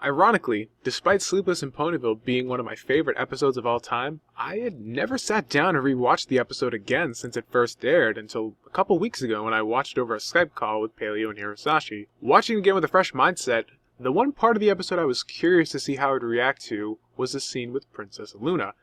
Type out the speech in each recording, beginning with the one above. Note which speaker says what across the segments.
Speaker 1: Ironically, despite Sleepless in Ponyville being one of my favorite episodes of all time, I had never sat down and rewatched the episode again since it first aired until a couple weeks ago when I watched it over a Skype call with Paleo and Hirosashi. Watching it again with a fresh mindset, the one part of the episode I was curious to see how I'd react to was the scene with Princess Luna.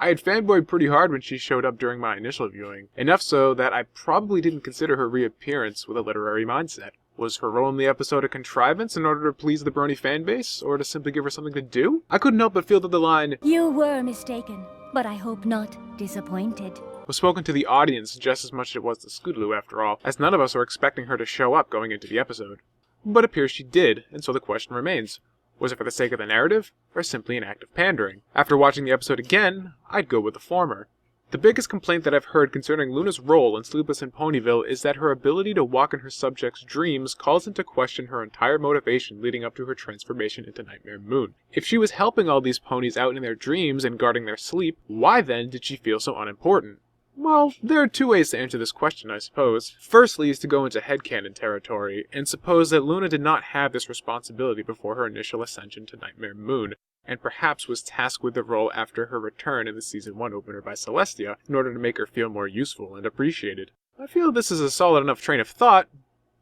Speaker 1: I had fanboyed pretty hard when she showed up during my initial viewing, enough so that I probably didn't consider her reappearance with a literary mindset. Was her role in the episode a contrivance in order to please the brony fanbase, or to simply give her something to do? I couldn't help but feel that the line,
Speaker 2: "You were mistaken, but I hope not disappointed,"
Speaker 1: was spoken to the audience just as much as it was to Scootaloo after all, as none of us were expecting her to show up going into the episode. But it appears she did, and so the question remains. Was it for the sake of the narrative, or simply an act of pandering? After watching the episode again, I'd go with the former. The biggest complaint that I've heard concerning Luna's role in Sleepless in Ponyville is that her ability to walk in her subjects' dreams calls into question her entire motivation leading up to her transformation into Nightmare Moon. If she was helping all these ponies out in their dreams and guarding their sleep, why then did she feel so unimportant? Well, there are two ways to answer this question, I suppose. Firstly is to go into headcanon territory, and suppose that Luna did not have this responsibility before her initial ascension to Nightmare Moon, and perhaps was tasked with the role after her return in the Season 1 opener by Celestia, in order to make her feel more useful and appreciated. I feel this is a solid enough train of thought,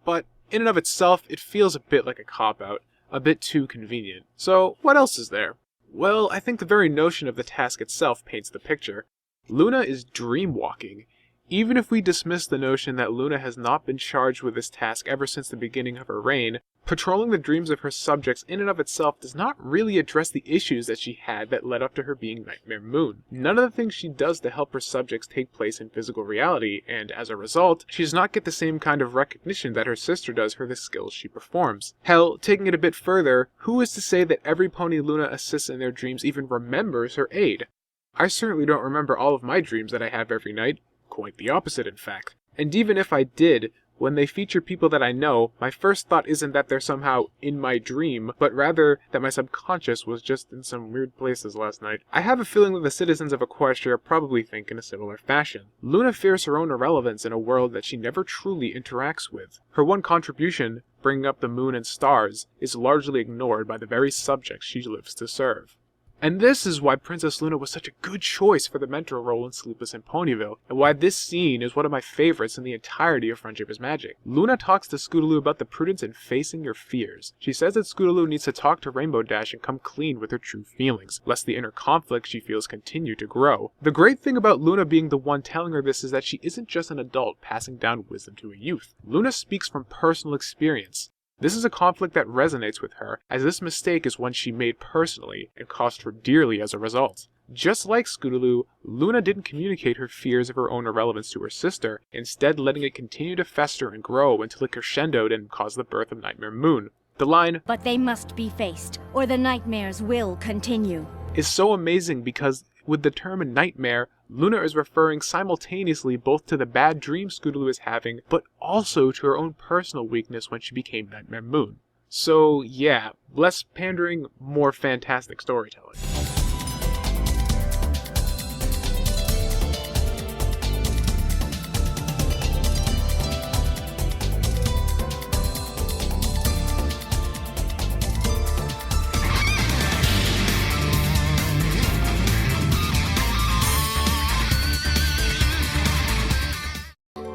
Speaker 1: but in and of itself, it feels a bit like a cop-out, a bit too convenient. So, what else is there? Well, I think the very notion of the task itself paints the picture. Luna is dreamwalking. Even if we dismiss the notion that Luna has not been charged with this task ever since the beginning of her reign, patrolling the dreams of her subjects in and of itself does not really address the issues that she had that led up to her being Nightmare Moon. None of the things she does to help her subjects take place in physical reality, and as a result, she does not get the same kind of recognition that her sister does for the skills she performs. Hell, taking it a bit further, who is to say that every pony Luna assists in their dreams even remembers her aid? I certainly don't remember all of my dreams that I have every night. Quite the opposite, in fact. And even if I did, when they feature people that I know, my first thought isn't that they're somehow in my dream, but rather that my subconscious was just in some weird places last night. I have a feeling that the citizens of Equestria probably think in a similar fashion. Luna fears her own irrelevance in a world that she never truly interacts with. Her one contribution, bringing up the moon and stars, is largely ignored by the very subjects she lives to serve. And this is why Princess Luna was such a good choice for the mentor role in Sleepless in Ponyville, and why this scene is one of my favorites in the entirety of Friendship is Magic. Luna talks to Scootaloo about the prudence in facing your fears. She says that Scootaloo needs to talk to Rainbow Dash and come clean with her true feelings, lest the inner conflict she feels continue to grow. The great thing about Luna being the one telling her this is that she isn't just an adult passing down wisdom to a youth. Luna speaks from personal experience. This is a conflict that resonates with her, as this mistake is one she made personally, and cost her dearly as a result. Just like Scootaloo, Luna didn't communicate her fears of her own irrelevance to her sister, instead letting it continue to fester and grow until it crescendoed and caused the birth of Nightmare Moon. The line,
Speaker 2: "But they must be faced, or the nightmares will continue,"
Speaker 1: is so amazing because with the term nightmare, Luna is referring simultaneously both to the bad dream Scootaloo is having, but also to her own personal weakness when she became Nightmare Moon. So yeah, less pandering, more fantastic storytelling.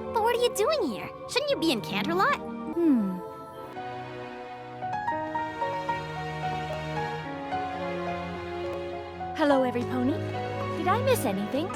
Speaker 3: What are you doing here? Shouldn't you be in Canterlot?
Speaker 2: Hello, every pony. Did I miss anything?